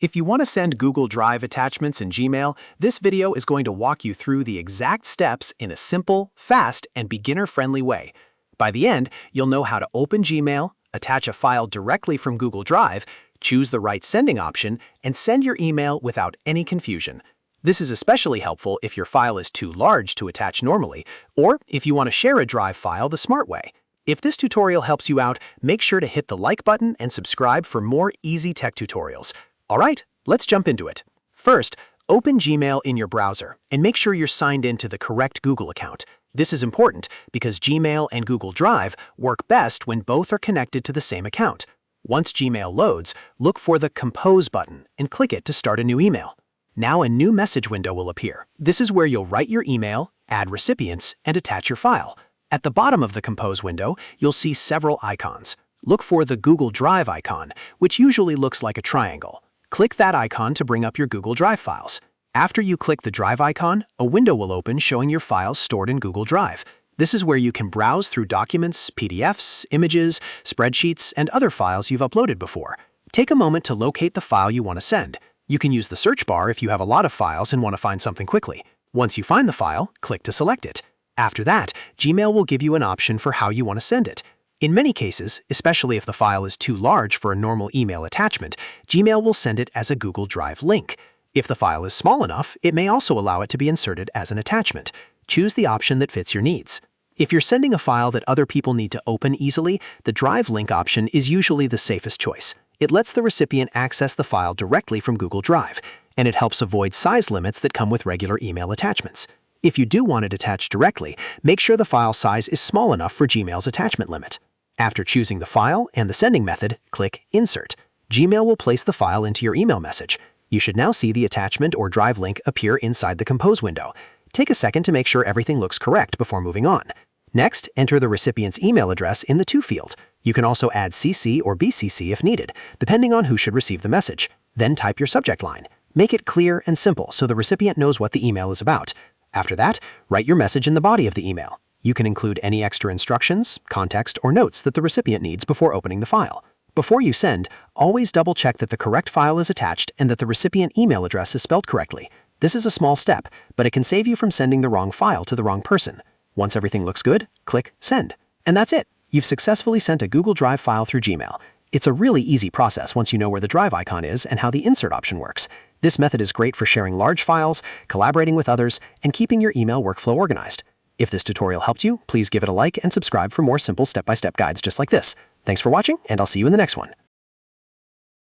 If you want to send Google Drive attachments in Gmail, this video is going to walk you through the exact steps in a simple, fast, and beginner-friendly way. By the end, you'll know how to open Gmail, attach a file directly from Google Drive, choose the right sending option, and send your email without any confusion. This is especially helpful if your file is too large to attach normally, or if you want to share a Drive file the smart way. If this tutorial helps you out, make sure to hit the like button and subscribe for more easy tech tutorials. All right, let's jump into it. First, open Gmail in your browser and make sure you're signed in to the correct Google account. This is important because Gmail and Google Drive work best when both are connected to the same account. Once Gmail loads, look for the Compose button and click it to start a new email. Now a new message window will appear. This is where you'll write your email, add recipients, and attach your file. At the bottom of the Compose window, you'll see several icons. Look for the Google Drive icon, which usually looks like a triangle. Click that icon to bring up your Google Drive files. After you click the Drive icon, a window will open showing your files stored in Google Drive. This is where you can browse through documents, PDFs, images, spreadsheets, and other files you've uploaded before. Take a moment to locate the file you want to send. You can use the search bar if you have a lot of files and want to find something quickly. Once you find the file, click to select it. After that, Gmail will give you an option for how you want to send it. In many cases, especially if the file is too large for a normal email attachment, Gmail will send it as a Google Drive link. If the file is small enough, it may also allow it to be inserted as an attachment. Choose the option that fits your needs. If you're sending a file that other people need to open easily, the Drive link option is usually the safest choice. It lets the recipient access the file directly from Google Drive, and it helps avoid size limits that come with regular email attachments. If you do want it attached directly, make sure the file size is small enough for Gmail's attachment limit. After choosing the file and the sending method, click Insert. Gmail will place the file into your email message. You should now see the attachment or Drive link appear inside the Compose window. Take a second to make sure everything looks correct before moving on. Next, enter the recipient's email address in the To field. You can also add CC or BCC if needed, depending on who should receive the message. Then type your subject line. Make it clear and simple so the recipient knows what the email is about. After that, write your message in the body of the email. You can include any extra instructions, context, or notes that the recipient needs before opening the file. Before you send, always double-check that the correct file is attached and that the recipient email address is spelled correctly. This is a small step, but it can save you from sending the wrong file to the wrong person. Once everything looks good, click Send. And that's it. You've successfully sent a Google Drive file through Gmail. It's a really easy process once you know where the Drive icon is and how the Insert option works. This method is great for sharing large files, collaborating with others, and keeping your email workflow organized. If this tutorial helped you, please give it a like and subscribe for more simple step-by-step guides just like this. Thanks for watching, and I'll see you in the next one.